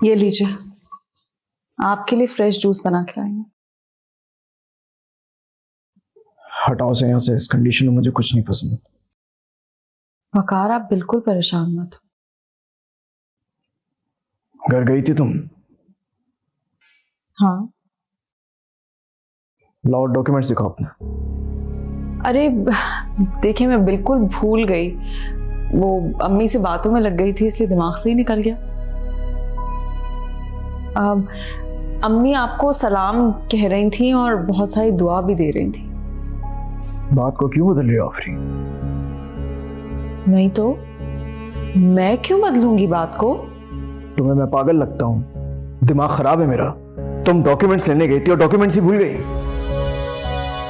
ये लीजिए, आपके लिए फ्रेश जूस बना के लाई हूं। हटाओ से यहाँ से, इस कंडीशन में मुझे कुछ नहीं पसंद। वकार, आप बिल्कुल परेशान मत हो। घर गई थी तुम? हाँ। लाओ डॉक्यूमेंट्स दिखाओ अपने। अरे देखिए, मैं बिल्कुल भूल गई, वो अम्मी से बातों में लग गई थी इसलिए दिमाग से ही निकल गया। अम्मी आपको सलाम कह रही थी और बहुत सारी दुआ भी दे रही थी। बात को क्यों बदल रही हो आफरीन? नहीं तो मैं क्यों बदलूंगी बात को? तुम्हें मैं पागल लगता हूँ? दिमाग खराब है मेरा? तुम डॉक्यूमेंट्स लेने गई थी और डॉक्यूमेंट्स ही भूल गई।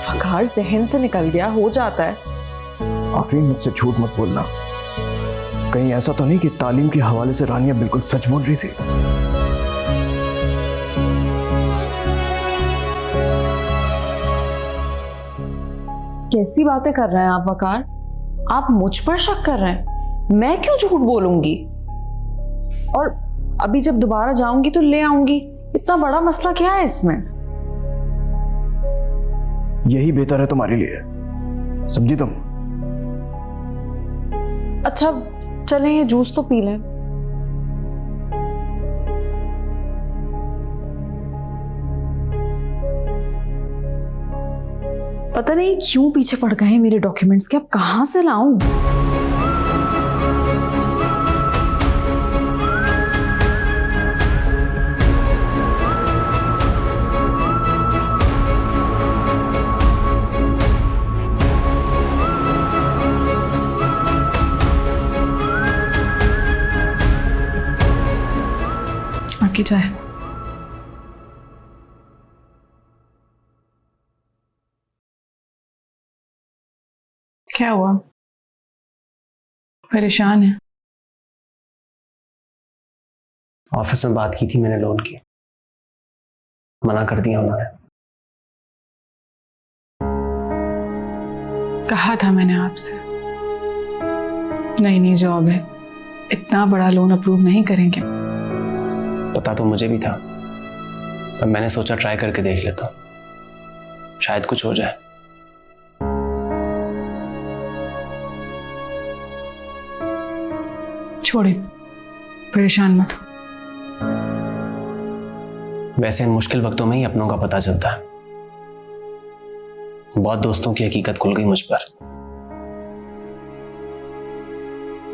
फकार जहन से निकल गया, हो जाता है। आफरीन, मुझसे झूठ मत बोलना। कहीं ऐसा तो नहीं कि तालीम के हवाले से रानिया बिल्कुल सच बोल रही थी? कैसी बातें कर रहे हैं आप वकार? आप मुझ पर शक कर रहे हैं? मैं क्यों झूठ बोलूंगी? और अभी जब दोबारा जाऊंगी तो ले आऊंगी, इतना बड़ा मसला क्या है इसमें? यही बेहतर है तुम्हारे लिए, समझी तुम? अच्छा चलें, ये जूस तो पी लें। पता नहीं क्यों पीछे पड़ गए हैं मेरे डॉक्यूमेंट्स के, अब कहां से लाऊं? आपकी चाय। क्या हुआ? परेशान है? ऑफिस में बात की थी मैंने लोन की, मना कर दिया उन्होंने। कहा था मैंने आपसे, नई नई जॉब है, इतना बड़ा लोन अप्रूव नहीं करेंगे। पता तो मुझे भी था, पर मैंने सोचा ट्राई करके देख लेता हूं, शायद कुछ हो जाए। छोड़े, परेशान मत हो। वैसे इन मुश्किल वक्तों में ही अपनों का पता चलता है। बहुत दोस्तों की हकीकत खुल गई मुझ पर।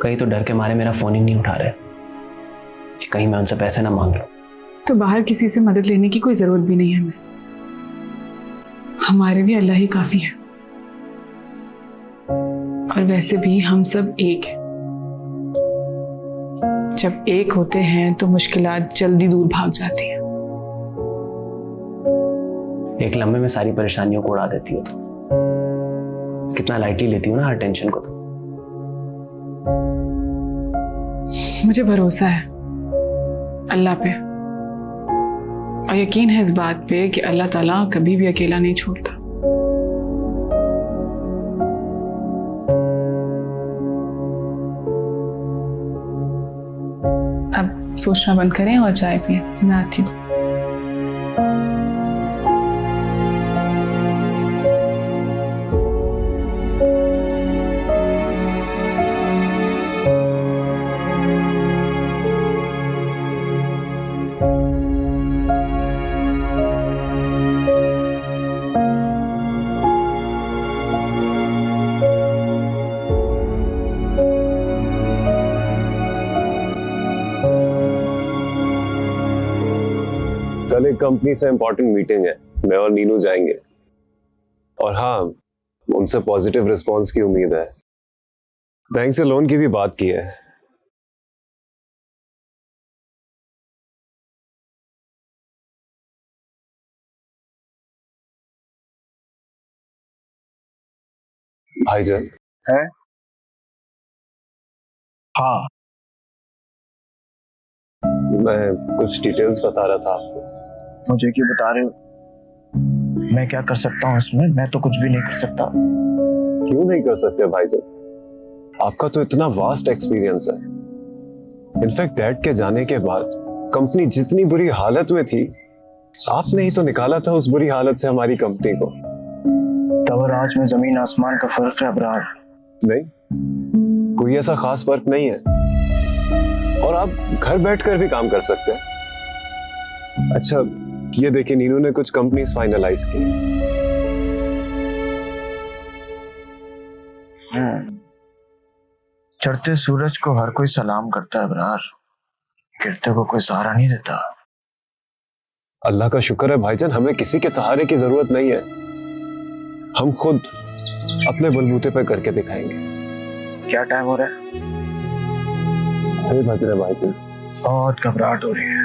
कई तो डर के मारे मेरा फोन ही नहीं उठा रहे कि कहीं मैं उनसे पैसे ना मांग लूं। तो बाहर किसी से मदद लेने की कोई जरूरत भी नहीं है हमें, हमारे भी अल्लाह ही काफी है। और वैसे भी हम सब एक हैं, जब एक होते हैं तो मुश्किलात जल्दी दूर भाग जाती हैं। एक लम्हे में सारी परेशानियों को उड़ा देती हो तुम। कितना लाइटली लेती हो ना हर टेंशन को तुम। मुझे भरोसा है अल्लाह पे, और यकीन है इस बात पे कि अल्लाह ताला कभी भी अकेला नहीं छोड़ता। अब सोचना बंद करें और चाय पिए, मैं आती हूँ। कल एक कंपनी से इंपॉर्टेंट मीटिंग है, मैं और नीनू जाएंगे। और हाँ, उनसे पॉजिटिव रिस्पांस की उम्मीद है। बैंक से लोन की भी बात की है। भाईजान है? हाँ, मैं कुछ डिटेल्स बता रहा था आपको। मुझे क्यों बता रहे हो? मैं क्या कर सकता हूँ इसमें? मैं तो कुछ भी नहीं कर सकता। क्यों नहीं कर सकते भाईजान? आपका तो इतना वास्ट एक्सपीरियंस है। इनफैक्ट डैड के जाने के बाद कंपनी जितनी बुरी हालत में थी, आपने ही तो निकाला था उस बुरी हालत से हमारी कंपनी को। तब और आज में जमीन आसमान का फर्क है अबरार। नहीं, कोई ऐसा खास फर्क नहीं है, और आप घर बैठकर भी काम कर सकते हैं। अच्छा, ये देखिए, नीनू ने कुछ कंपनीज फाइनलाइज की। चढ़ते सूरज को हर कोई सलाम करता है अबरार, गिरते को कोई सहारा नहीं देता। अल्लाह का शुक्र है भाईजान, हमें किसी के सहारे की जरूरत नहीं है। हम खुद अपने बलबूते पर करके दिखाएंगे। क्या टाइम हो रहा है? भाईजान, बहुत घबराहट हो रही है,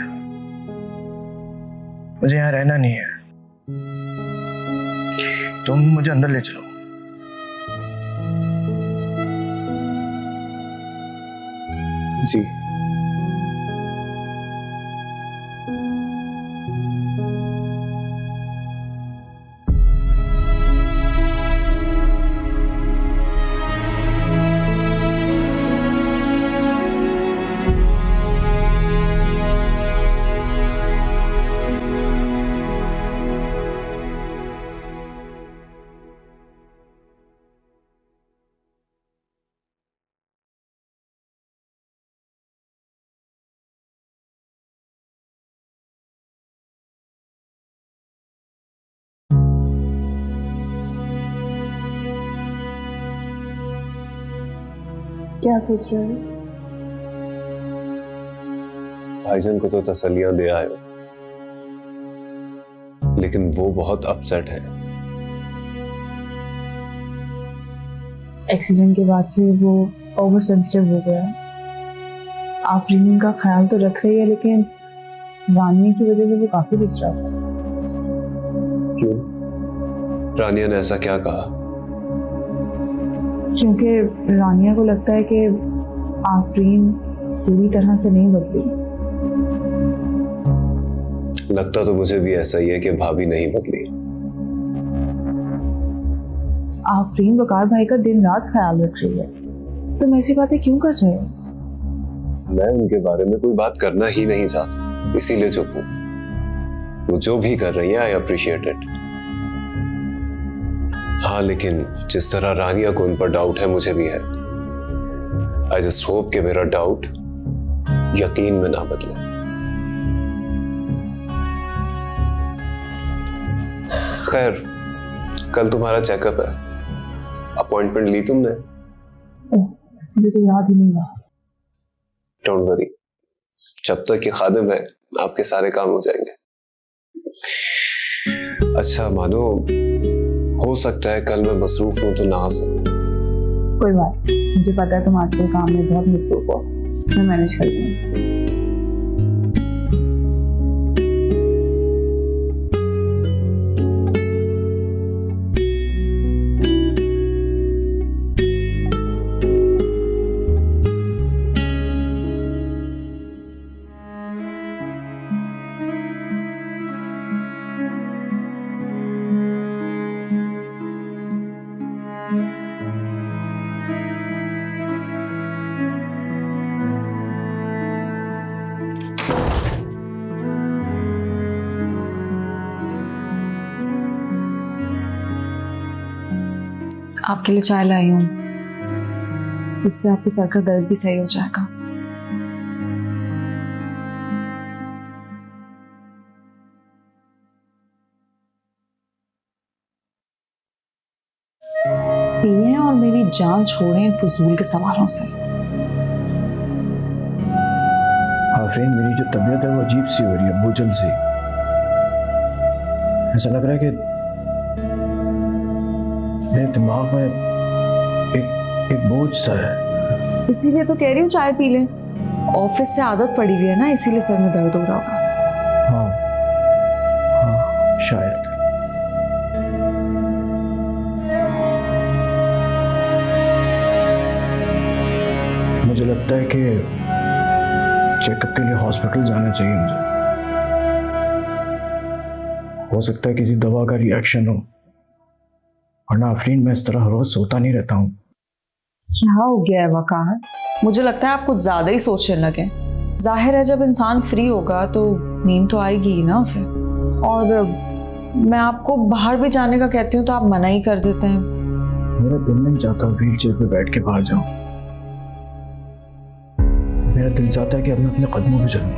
मुझे यहाँ रहना नहीं है। तुम मुझे अंदर ले चलो। जी। क्या सोच रहे हो? भाईजान को तो तसल्लियां दे आए हो, लेकिन वो बहुत अपसेट है। एक्सीडेंट के बाद से वो ओवर सेंसिटिव हो गया है। आप रीनू का ख्याल तो रख रही है, लेकिन रानी की वजह से वो काफी डिस्टर्ब है। क्यों? रानिया ने ऐसा क्या कहा? क्योंकि रानिया को लगता है कि आफरीन पूरी तरह से नहीं बदली। लगता तो मुझे भी ऐसा ही है कि भाभी नहीं बदली। आफरीन वकार भाई का दिन रात ख्याल रख रही है, तुम ऐसी बातें क्यों कर रहे हो? मैं उनके बारे में कोई बात करना ही नहीं चाहता, इसीलिए चुप हूं। वो जो भी कर रही है, आई अप्रिशिएट इट। हाँ, लेकिन जिस तरह रानिया को उन पर डाउट है, मुझे भी है। आई जस्ट होप कि मेरा डाउट यकीन में ना बदले। खैर, कल तुम्हारा चेकअप है, अपॉइंटमेंट ली तुमने? ओह, मुझे तो याद ही नहीं रहा। डोंट वरी, जब तक ये खादिम है आपके सारे काम हो जाएंगे। अच्छा मानो, हो सकता है कल मैं मसरूफ हूं तो ना आ सकूं। कोई बात नहीं, मुझे पता है तुम आजकल काम में बहुत मसरूफ हो, मैं मैनेज कर लूंगी। आपके लिए चाय लाई हूँ, इससे आपके सर का दर्द भी सही हो जाएगा। पिए और मेरी जान छोड़ें इन फजूल के सवालों से। आफरीन, मेरी जो तबीयत है वो अजीब सी हो रही है, बोझल सी। ऐसा लग रहा है कि मेरे दिमाग में एक बोझ सा है। इसीलिए तो कह रही हूँ चाय पी ले। ऑफिस से आदत पड़ी हुई है ना, इसीलिए सर में दर्द हो रहा होगा। हाँ हाँ, शायद। मुझे लगता है कि चेकअप के लिए हॉस्पिटल जाना चाहिए मुझे। हो सकता है किसी दवा का रिएक्शन हो, वरना आफरीन मैं इस तरह हर रोज सोता नहीं रहता हूँ। क्या हो गया है वकार? मुझे लगता है आप कुछ ज्यादा ही सोचने लगे। जाहिर है जब इंसान फ्री होगा तो नींद तो आएगी ही ना उसे। और मैं आपको बाहर भी जाने का कहती हूँ तो आप मना ही कर देते हैं। मेरा दिल नहीं चाहता व्हील चेयर पे बैठ के बाहर जाऊं। मेरा दिल चाहता है कि अब मैं अपने कदमों पे चलूं।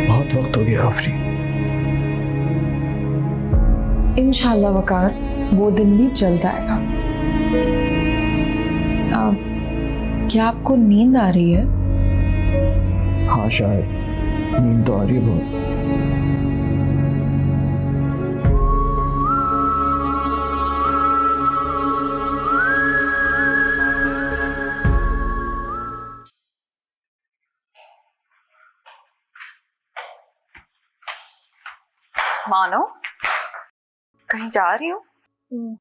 बहुत वक्त हो गया आफरी। इंशाल्लाह वकार, वो दिन भी जल्द आएगा। क्या आपको नींद आ रही है? हाँ शायद नींद तो आ रही है बहुत। मानो कहीं जा रही हो?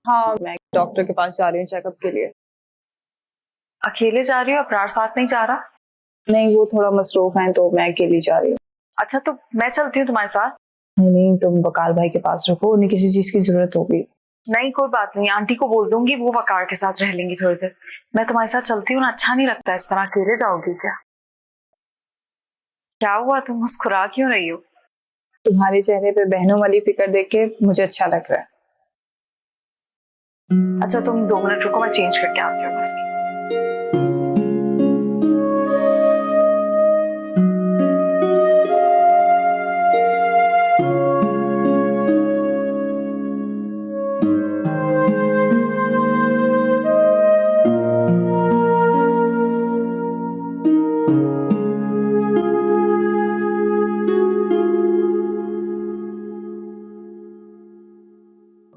हाँ, मैं डॉक्टर के पास जा रही हूँ चेकअप के लिए। अकेले जा रही हो? अबरार साथ नहीं जा रहा? नहीं, वो थोड़ा मसरूफ है तो मैं अकेली जा रही हूँ। अच्छा तो मैं चलती हूँ तुम्हारे साथ। नहीं नहीं, तुम वकार भाई के पास रखो, उन्हें किसी चीज की जरूरत होगी। नहीं कोई बात नहीं, आंटी को बोल दूंगी, वो वकार के साथ रह लेंगी थोड़ी देर। मैं तुम्हारे साथ चलती हूँ ना, अच्छा नहीं लगता इस तरह अकेले जाओगी क्या? क्या हुआ, तुम मुस्कुरा क्यों रही हो? तुम्हारे चेहरे पे बहनों वाली फिक्र देख के मुझे अच्छा लग रहा है। अच्छा तुम 2 मिनट रुको, मैं चेंज करके आती हूँ बस।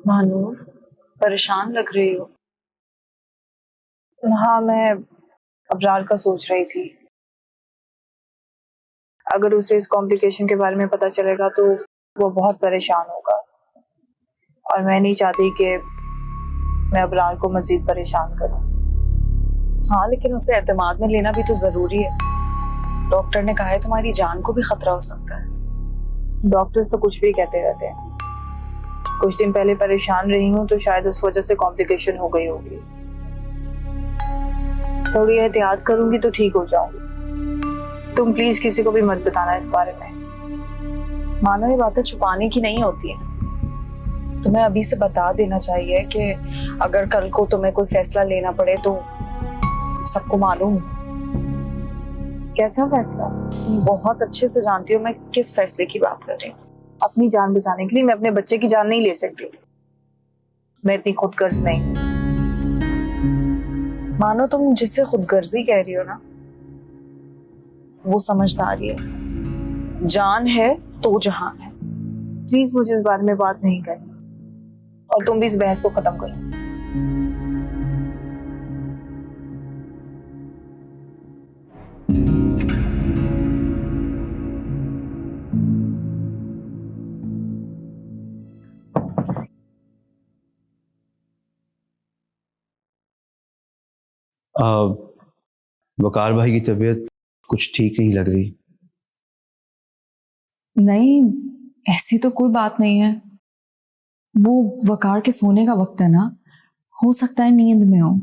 मानूर, परेशान लग रही हो। हाँ, मैं अबरार का सोच रही थी। अगर उसे इस कॉम्प्लिकेशन के बारे में पता चलेगा तो वो बहुत परेशान होगा, और मैं नहीं चाहती कि मैं अबरार को मजीद परेशान करूं। हाँ लेकिन उसे एतमाद में लेना भी तो जरूरी है। डॉक्टर ने कहा है तुम्हारी जान को भी खतरा हो सकता है। डॉक्टर्स तो कुछ भी कहते रहते हैं। कुछ दिन पहले परेशान रही हूँ तो शायद उस वजह से कॉम्प्लिकेशन हो गई होगी। थोड़ी एहतियात करूंगी तो ठीक हो जाऊंगी। तुम प्लीज किसी को भी मत बताना इस बारे में। मानो ये बातें छुपाने की नहीं होती हैं। तुम्हें अभी से बता देना चाहिए कि अगर कल को तुम्हें कोई फैसला लेना पड़े तो सबको मालूम हो। कैसा फैसला? तुम बहुत अच्छे से जानती हो मैं किस फैसले की बात कर रही हूँ। अपनी जान बचाने के लिए मैं अपने बच्चे की जान नहीं ले सकती। मैं इतनी खुदगर्ज नहीं। मानो तुम जिसे खुदगर्जी कह रही हो ना, वो समझदारी है। जान है तो जहान है। प्लीज मुझे इस बारे में बात नहीं करनी, और तुम भी इस बहस को खत्म करो। वकार भाई की तबीयत कुछ ठीक नहीं लग रही। नहीं ऐसी तो कोई बात नहीं है। वो वकार के सोने का वक्त है ना, हो सकता है नींद में हो।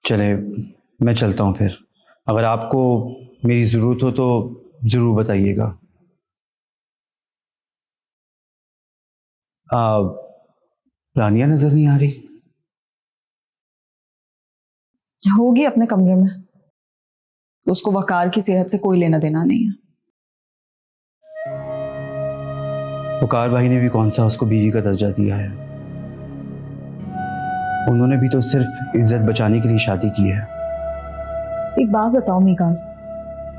चले मैं चलता हूँ फिर। अगर आपको मेरी ज़रूरत हो तो ज़रूर बताइएगा। रानिया नज़र नहीं आ रही। होगी अपने कमरे में। उसको वकार की सेहत से कोई लेना देना नहीं है। वकार भाई ने भी कौन सा उसको बीवी का दर्जा दिया है। उन्होंने भी तो सिर्फ इज्जत बचाने के लिए शादी की है। एक बात बताओ मीकान,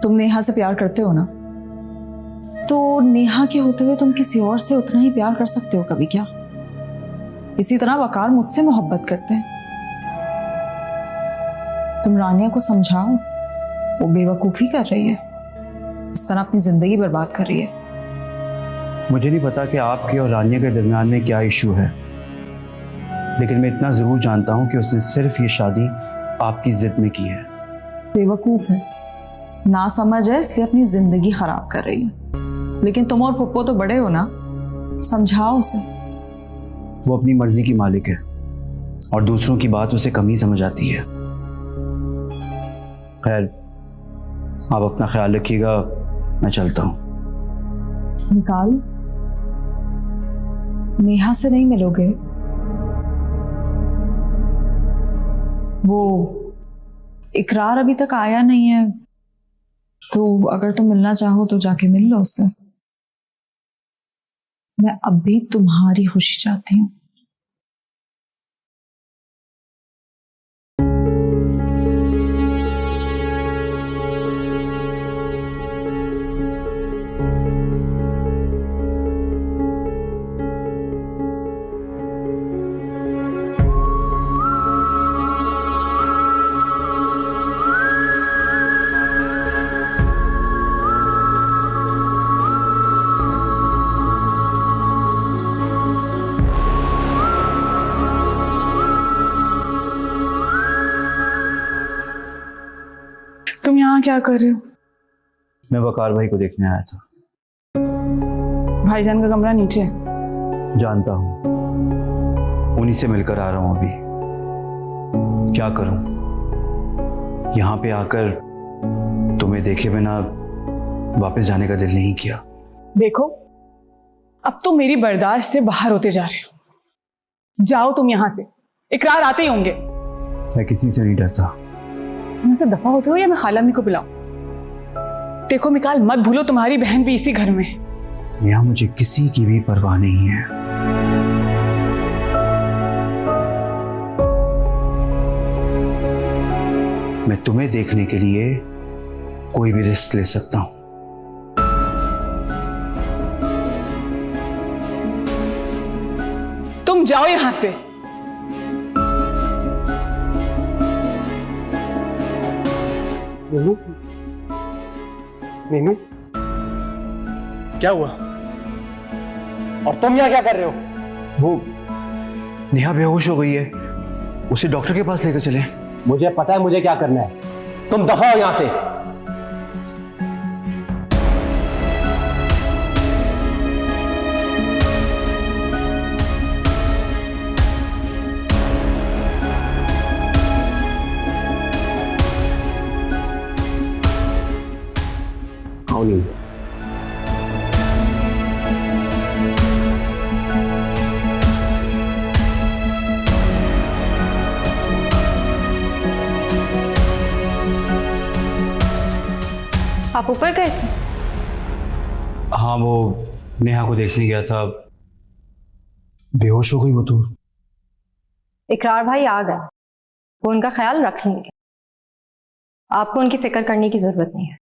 तुम नेहा से प्यार करते हो ना, तो नेहा के होते हुए तुम किसी और से उतना ही प्यार कर सकते हो कभी क्या? इसी तरह वकार मुझसे मोहब्बत करते हैं। तुम रानिया को समझाओ, वो बेवकूफ़ी कर रही है, इस तरह अपनी जिंदगी बर्बाद कर रही है। मुझे नहीं पता कि आपके और रानिया के दरमियान में क्या इशू है, लेकिन मैं इतना ज़रूर जानता हूँ कि उसने सिर्फ ये शादी आपकी जिद में की है। बेवकूफ़ है, ना समझ है, इसलिए अपनी जिंदगी खराब कर रही है। लेकिन तुम और पप्पो तो बड़े हो ना, समझाओ उसे। वो अपनी मर्जी की मालिक है और दूसरों की बात उसे कम ही समझ आती है। खैर, आप अपना ख्याल रखिएगा, मैं चलता हूँ। निकाल, नेहा से नहीं मिलोगे? वो इकरार अभी तक आया नहीं है, तो अगर तुम मिलना चाहो तो जाके मिल लो उससे। मैं अब भी तुम्हारी खुशी चाहती हूँ। तुम यहाँ क्या कर रहे हो? मैं वकार भाई को देखने आया था। भाईजान का कमरा नीचे है। जानता हूँ, उन्हीं से मिलकर आ रहा हूँ अभी। क्या करूँ, यहाँ पे आकर तुम्हें देखे बिना वापस जाने का दिल नहीं किया। देखो, अब तो मेरी बर्दाश्त से बाहर होते जा रहे हो। जाओ तुम यहाँ से, इकरार आते ही होंगे। मैं किसी से नहीं डरता। यहाँ से दफा होते हो या मैं खाला अम्मी को बुलाऊं? देखो मिकाल, मत भूलो तुम्हारी बहन भी इसी घर में है। यहाँ मुझे किसी की भी परवाह नहीं है। मैं तुम्हें देखने के लिए कोई भी रिस्क ले सकता हूं। तुम जाओ यहां से। नीनू, नीनू, क्या हुआ? और तुम यहाँ क्या कर रहे हो? वो नेहा बेहोश हो गई है, उसे डॉक्टर के पास लेकर चले। मुझे पता है मुझे क्या करना है। तुम दफा हो यहाँ से। आओ नीनू। आप ऊपर गए थे? हाँ, वो नेहा को देखने गया था, बेहोश हो गई वो तो। इकरार भाई आ गए, वो उनका ख्याल रख लेंगे। आपको उनकी फिक्र करने की जरूरत नहीं है।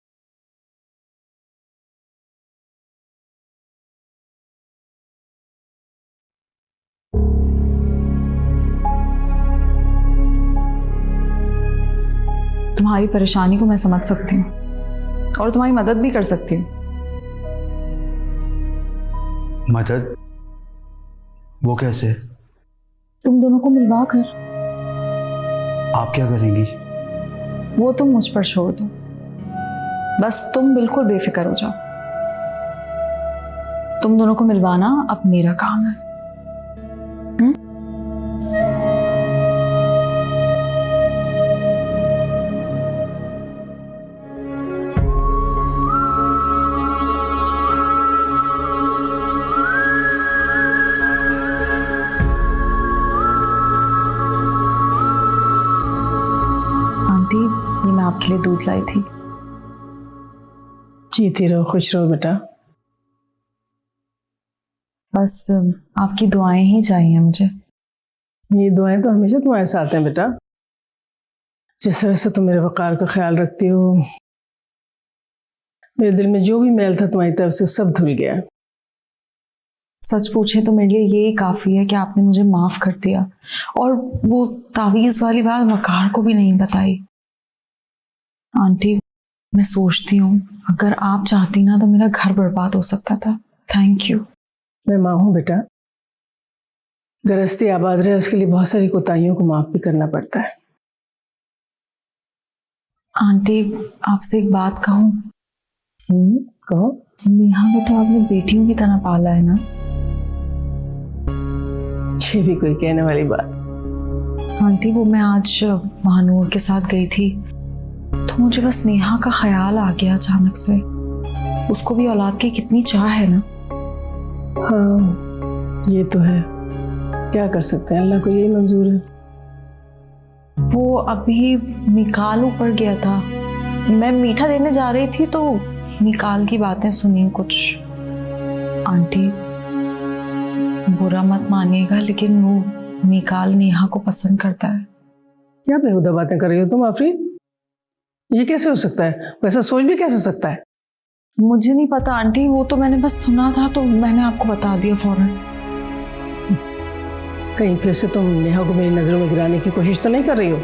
तुम्हारी परेशानी को मैं समझ सकती हूँ और तुम्हारी मदद भी कर सकती हूँ। मदद? वो कैसे? तुम दोनों को मिलवा कर। आप क्या करेंगी? वो तुम मुझ पर छोड़ दो, बस तुम बिल्कुल बेफिक्र हो जाओ। तुम दोनों को मिलवाना अब मेरा काम है। आंटी, ये मैं आपके लिए दूध लाई थी। जीती रहो, खुश रहो बेटा। बस आपकी दुआएं ही चाहिए मुझे। ये दुआएं तो हमेशा तुम्हारे साथ हैं बेटा। जिस तरह से तुम मेरे वकार का ख्याल रखती हो, मेरे दिल में जो भी मैल था तुम्हारी तरफ से सब धुल गया। सच पूछे तो मेरे लिए यही काफी है कि आपने मुझे माफ कर दिया और वो तावीज वाली बात वकार को भी नहीं बताई। आंटी, मैं सोचती हूँ अगर आप चाहती ना तो मेरा घर बर्बाद हो सकता था। Thank you. मैं माँ हूँ बेटा, गृहस्थी आबाद रहे उसके लिए बहुत सारी कोताहियों को माफ भी करना पड़ता है। आंटी, आपसे एक बात कहूँ? कहो। नेहा को तो आपने बेटियों की तरह पाला है ना? ये भी कोई कहने वाली बात। आंटी, वो मैं आज महानूर के साथ गई थी तो मुझे बस नेहा का ख्याल आ गया अचानक से। उसको भी औलाद की कितनी चाह है ना। हाँ ये तो है, क्या कर सकते हैं, अल्लाह को यही मंजूर है। वो अभी निकाल ऊपर गया था, मैं मीठा देने जा रही थी तो निकाल की बातें सुनी कुछ। आंटी बुरा मत मानिएगा, लेकिन वो निकाल नेहा को पसंद करता है। क्या बेहुदा बातें कर रही हो तुम आफरीन? ये कैसे हो सकता है? वैसा सोच भी कैसे सकता है? मुझे नहीं पता आंटी, वो तो मैंने बस सुना था तो मैंने आपको बता दिया फौरन। कहीं फिर से तुम नेहा को मेरी नजरों में गिराने की कोशिश तो नहीं कर रही हो?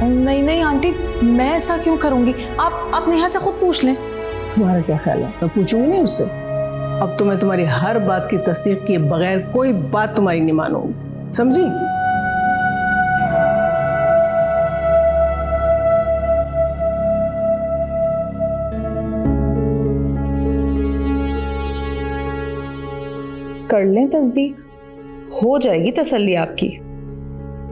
नहीं नहीं आंटी, मैं ऐसा क्यों करूंगी? आप नेहा से खुद पूछ लें। तुम्हारा क्या ख्याल है? मैं पूछूंगी नहीं उससे। अब तो मैं तुम्हारी हर बात की तस्दीक किए बगैर कोई बात तुम्हारी नहीं मानूंगी, समझी? कर लें तस्दीक, हो जाएगी तसल्ली आपकी।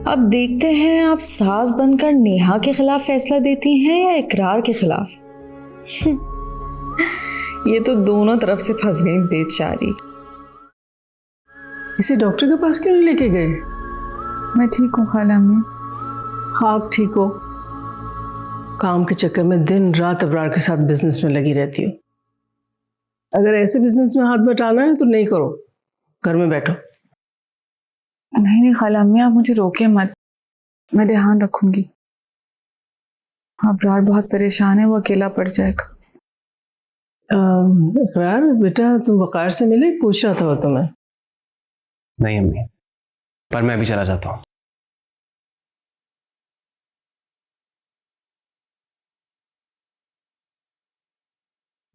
अब देखते हैं आप सास बनकर नेहा के खिलाफ फैसला देती हैं या इकरार के खिलाफ। ये तो दोनों तरफ से फंस गई बेचारी। इसे डॉक्टर के पास क्यों नहीं लेके गए? मैं ठीक हूँ खाला अम्मी। आप ठीक हो? काम के चक्कर में दिन रात अबरार के साथ बिजनेस में लगी रहती हो। अगर ऐसे बिजनेस में हाथ बटाना है तो नहीं करो, घर में बैठो। नहीं नहीं खाला अम्मी, आप मुझे रोके मत, मैं ध्यान रखूंगी। अबरार बहुत परेशान है, वो अकेला पड़ जाएगा। इकरार बेटा, तुम वकार से मिले? पूछ रहा था वो तुम्हें। नहीं अम्मी, पर मैं अभी चला जाता हूँ।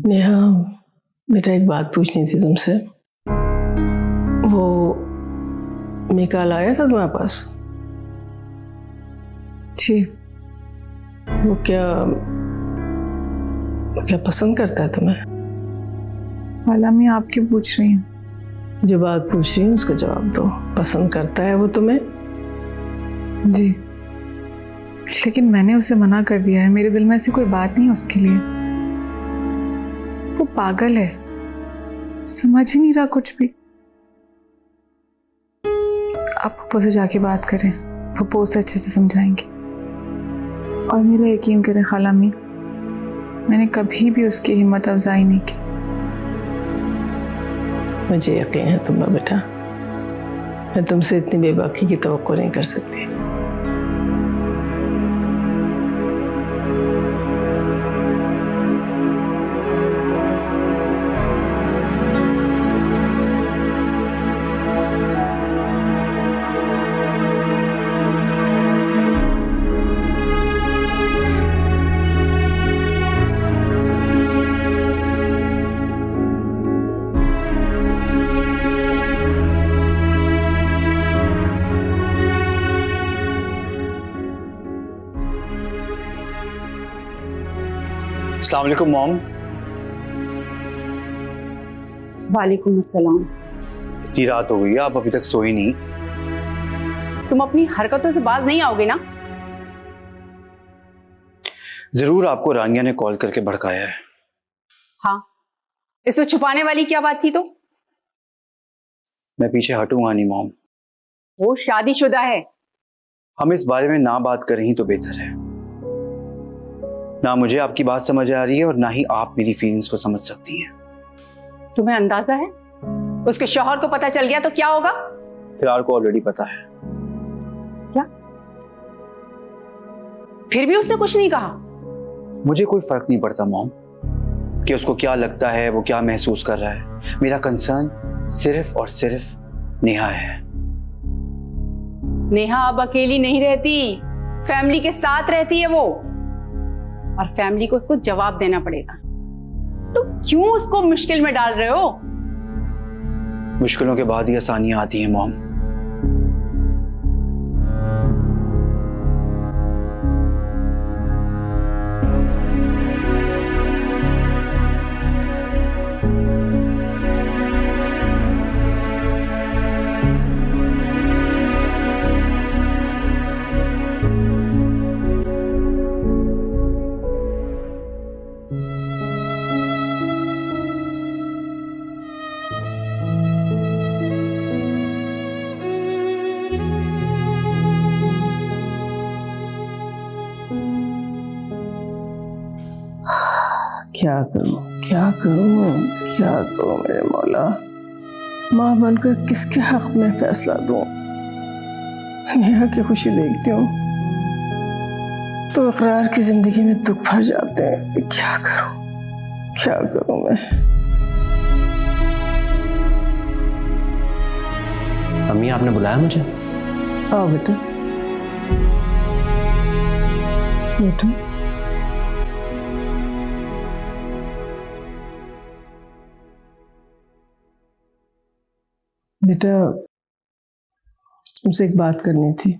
नेहा बेटा, एक बात पूछनी थी तुमसे। वो निकाल आया था तुम्हारे पास? जी। वो क्या पसंद करता है तुम्हें? खाला अम्मी, आप क्यों पूछ रही हैं? जो बात पूछ रही हूँ उसका जवाब दो। पसंद करता है वो तुम्हें? जी, लेकिन मैंने उसे मना कर दिया है। मेरे दिल में ऐसी कोई बात नहीं है उसके लिए। वो पागल है, समझ ही नहीं रहा कुछ भी। आप पप्पू से जाके बात करें, पप्पू उसे अच्छे से समझाएंगे। और मेरा यकीन करें खाला अम्मी, मैंने कभी भी उसकी हिम्मत अफजाई नहीं की। मुझे यकीन है तुम बेटा, मैं तुमसे इतनी बेबाकी की तवक्को नहीं कर सकती। अस्सलाम वालेकुम मॉम। वालेकुम अस्सलाम। इतनी रात हो गई है, आप अभी तक सोई नहीं? तुम अपनी हरकतों से बाज नहीं आओगे ना? जरूर आपको रानिया ने कॉल करके भड़काया है। हाँ, इसमें छुपाने वाली क्या बात थी? तो मैं पीछे हटूंगा नहीं मॉम। वो शादीशुदा है। हम इस बारे में ना बात करें ही तो बेहतर है। ना मुझे आपकी बात समझ आ रही है और ना ही आप मेरी फीलिंग्स को समझ सकती हैं। तुम्हें अंदाजा है उसके शौहर को पता चल गया तो क्या होगा? फिलहाल को ऑलरेडी पता है। क्या? फिर भी उसने कुछ नहीं कहा? मुझे कोई फर्क नहीं पड़ता मॉम कि उसको क्या लगता है, वो क्या महसूस कर रहा है। मेरा कंसर्न सिर्फ और सिर्फ नेहा है। नेहा अब अकेली नहीं रहती, फैमिली के साथ रहती है वो, और फैमिली को उसको जवाब देना पड़ेगा। तो क्यों उसको मुश्किल में डाल रहे हो? मुश्किलों के बाद ही आसानियां आती हैं मॉम। क्या करूं, क्या करूं, क्या करूं मेरे मौला। माँ बनकर किसके हक में फैसला दूं? नेहा की खुशी देखती हूँ तो इकरार की जिंदगी में दुख भर जाते हैं। क्या करूं मैं? अम्मी आपने बुलाया मुझे? आओ बेटा, बैठो। बेटा, तुमसे एक बात करनी थी।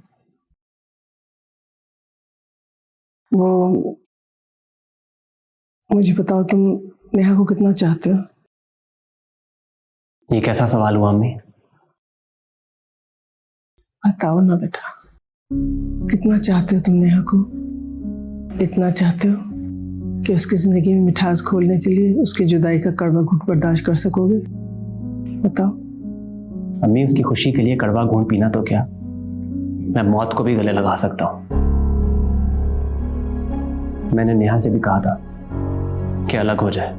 वो मुझे बताओ, तुम नेहा को कितना चाहते हो? ये कैसा सवाल हुआ अम्मी? बताओ ना बेटा, कितना चाहते हो तुम नेहा को? इतना चाहते हो कि उसकी जिंदगी में मिठास खोलने के लिए उसकी जुदाई का कड़वा घूंट बर्दाश्त कर सकोगे? बताओ। अम्मी, उसकी खुशी के लिए कड़वा घूंट पीना तो क्या, मैं मौत को भी गले लगा सकता हूं। मैंने नेहा से भी कहा था कि अलग हो जाए।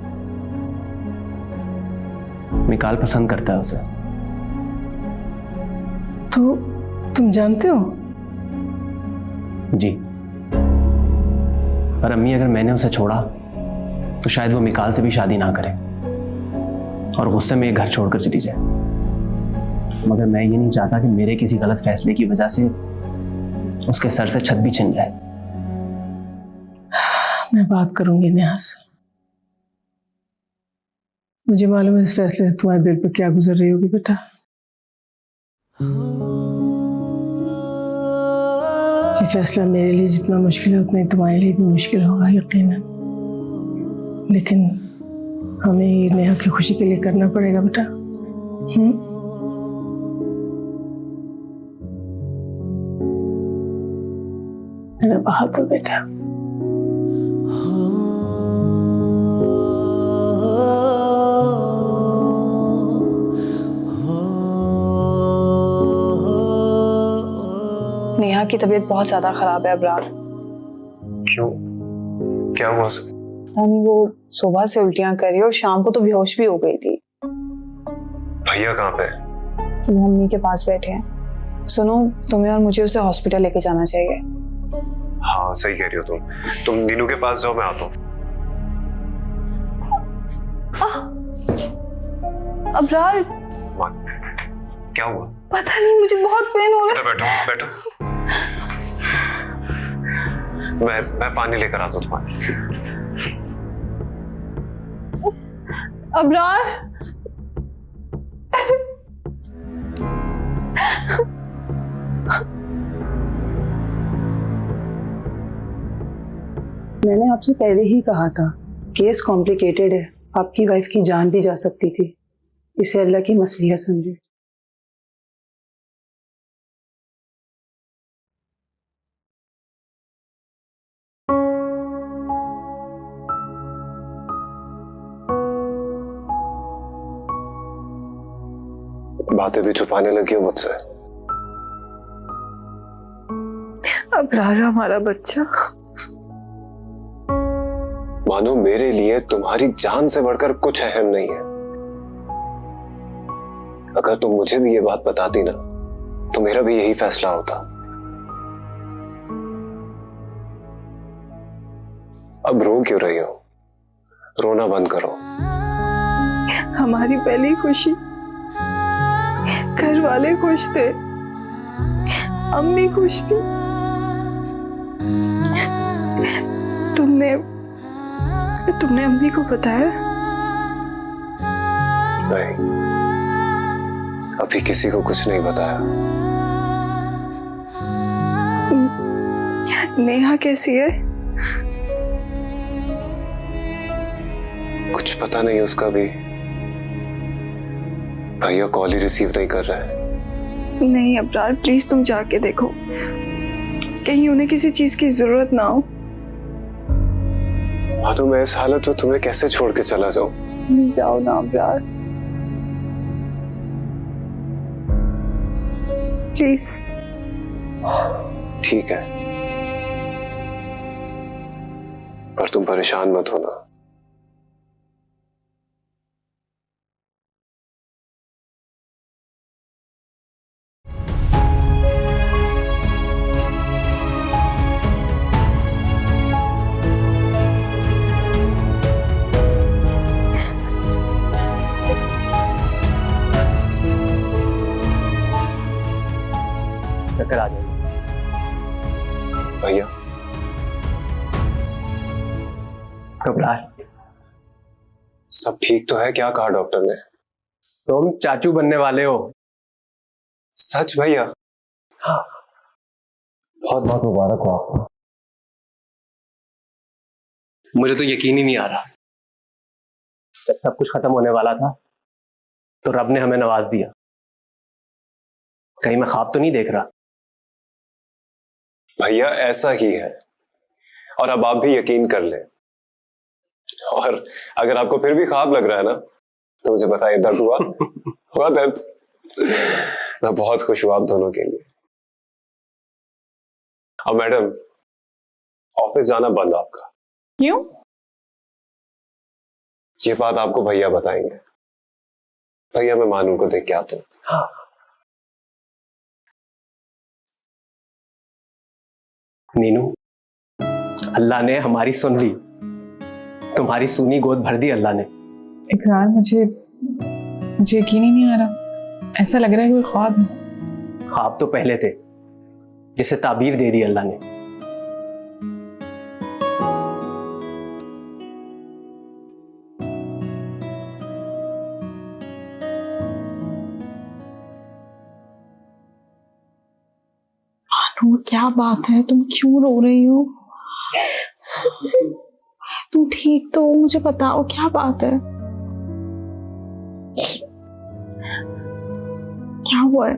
मिकाल पसंद करता है उसे। तो तुम जानते हो? जी, पर अम्मी, अगर मैंने उसे छोड़ा तो शायद वो मिकाल से भी शादी ना करे और गुस्से में ये घर छोड़कर चली जाए। मगर मैं ये नहीं चाहता कि मेरे किसी गलत फैसले की वजह से उसके सर से छत भी छिन जाए। मैं बात करूंगी नेहा से। मुझे मालूम है इस फैसले से तुम्हारे दिल पे क्या गुजर रही होगी बेटा। ये फैसला मेरे लिए जितना मुश्किल है उतना ही तुम्हारे लिए भी मुश्किल होगा यकीनन, लेकिन हमें ये नेहा की खुशी के लिए करना पड़ेगा बेटा। मेरा बहादुर बेटा। नेहा की तबीयत बहुत ज्यादा खराब है अबरार। क्यों? क्या हुआ उसे? पता नहीं, वो सुबह से उल्टियां कर रही है और शाम को तो बेहोश भी हो गई थी। भैया कहाँ पे? वो अम्मी के पास बैठे हैं। सुनो, तुम्हें और मुझे उसे हॉस्पिटल लेके जाना चाहिए। हाँ, सही कह रही हो तुम नीनू के पास जाओ, मैं आता हूँ। अबरार, क्या हुआ? पता नहीं, मुझे बहुत पेन हो रहा है। बैठो। मैं पानी लेकर आता हूँ तुम्हारे। अबरार, मैंने आपसे पहले ही कहा था केस कॉम्प्लिकेटेड है, आपकी वाइफ की जान भी जा सकती थी। इसे अल्लाह की मसलिहत समझे। बातें भी छुपाने लगी हो मुझसे। अबरार हमारा बच्चा। मानो मेरे लिए तुम्हारी जान से बढ़कर कुछ अहम नहीं है। अगर तुम मुझे भी ये बात बताती ना तो मेरा भी यही फैसला होता। अब रो क्यों रही हो? रोना बंद करो। हमारी पहली खुशी, घर वाले खुश थे, अम्मी खुश थी। तुमने अम्मी को बताया? नहीं, अभी किसी को कुछ नहीं बताया। नेहा कैसी है? कुछ पता नहीं उसका भी। भैया कॉल ही रिसीव नहीं कर रहा है। नहीं अबरार, प्लीज तुम जाके देखो, कहीं उन्हें किसी चीज की जरूरत ना हो। मानो मैं इस हालत में तुम्हें कैसे छोड़ के चला जाऊं? जाओ ना अबरार, प्लीज। ठीक है, पर तुम परेशान मत होना। आ जाए। भैया घबराहट, सब ठीक तो है? क्या कहा डॉक्टर ने? तुम चाचू बनने वाले हो। सच भैया? हाँ। बहुत बहुत मुबारक हो आपको। मुझे तो यकीन ही नहीं आ रहा। जब सब कुछ खत्म होने वाला था तो रब ने हमें नवाज दिया। कहीं मैं ख्वाब तो नहीं देख रहा? भैया ऐसा ही है, और अब आप भी यकीन कर लें। और अगर आपको फिर भी ख्वाब लग रहा है ना, तो मुझे बताइए, दर्द हुआ? हुआ दर्द? मैं बहुत खुश हुआ आप दोनों के लिए। अब मैडम, ऑफिस जाना बंद आपका। क्यों? ये बात आपको भैया बताएंगे। भैया मैं मानू को देख के आता हूँ। हाँ। नीनू, अल्लाह ने हमारी सुन ली। तुम्हारी सूनी गोद भर दी अल्लाह ने। इकरार, मुझे यकीन ही नहीं आ रहा। ऐसा लग रहा है कोई ख्वाब है। ख्वाब तो पहले थे, जिसे ताबीर दे दी अल्लाह ने। क्या बात है, तुम क्यों रो रही हो? तुम ठीक तो हो? मुझे बताओ क्या बात है, क्या हुआ है?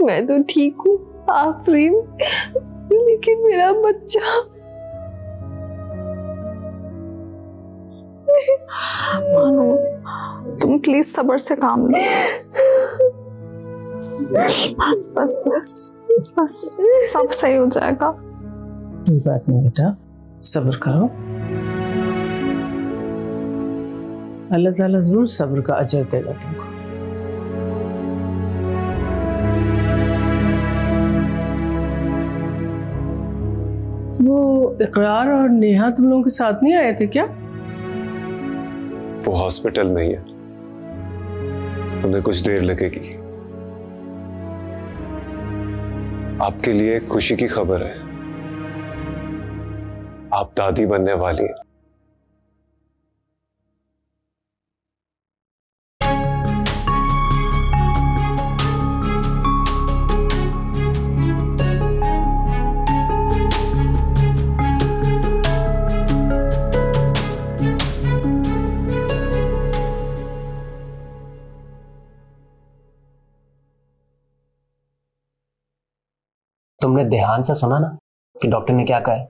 मैं तो ठीक हूँ आफरीन, लेकिन मेरा बच्चा। मानो, तुम प्लीज सब्र से काम लो। बस बस बस बस, सब सही हो जाएगा। कोई बात नहीं बेटा, सब्र करो। अल्लाह ताला जरूर सब्र का अजर देगा तुमको। वो इकरार और नेहा तुम लोगों के साथ नहीं आए थे क्या? वो हॉस्पिटल में ही है, उन्हें कुछ देर लगेगी। आपके लिए एक खुशी की खबर है, आप दादी बनने वाली हैं। तुमने ध्यान से सुना ना कि डॉक्टर ने क्या कहा है?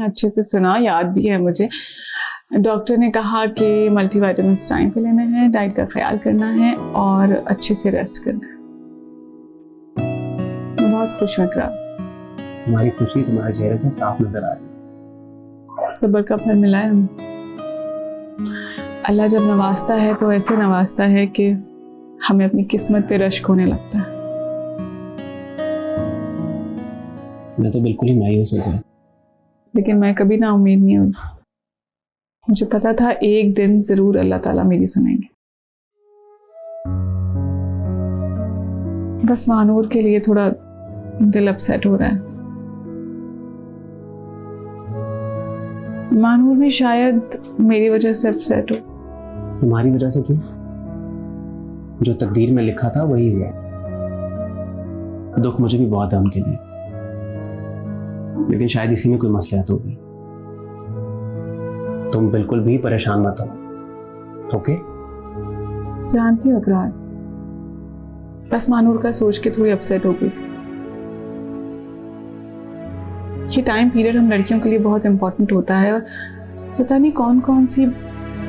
अच्छे से सुना, याद भी है मुझे। डॉक्टर ने कहा कि मल्टीविटामिन्स टाइम पे लेना है, डाइट का ख्याल करना है और अच्छे से रेस्ट करना है। मैं बहुत खुश हूँ इकरार। तुम्हारी खुशी तुम्हारे चेहरे से साफ नजर आ रही है। सब्र का फल मिला है हमें। अल्लाह जब नवाजता है तो ऐसे नवाजता है कि हमें अपनी किस्मत पे रश्क होने लगता है। मैं तो बिल्कुल ही मायूस हो गया। लेकिन मैं कभी ना उम्मीद नहीं हुई। मुझे पता था एक दिन जरूर अल्लाह ताला मेरी सुनेंगे। बस मानूर के लिए थोड़ा दिल अपसेट हो रहा है। मानूर भी शायद मेरी वजह से अपसेट हो। तुम्हारी वजह से क्यों? जो तकदीर में लिखा था वही हुआ। दुख मुझे भी बहुत है उनके लिए, लेकिन शायद इसी में कोई मसलियत होगी। तुम बिल्कुल भी परेशान मत हो, ओके? जानती हो इकरार, बस मानूर का सोच के थोड़ी अपसेट हो गई थी। ये टाइम पीरियड हम लड़कियों के लिए बहुत इंपॉर्टेंट होता है, और पता नहीं कौन कौन सी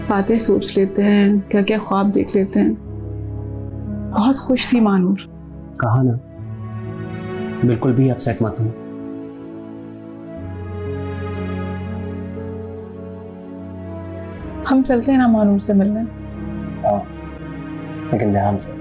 बातें सोच लेते हैं, क्या क्या ख्वाब देख लेते हैं। बहुत खुश थी मानूर। कहा ना, बिल्कुल भी अपसेट मत हो। हम चलते हैं ना मानूर से मिलने। लेकिन ध्यान से।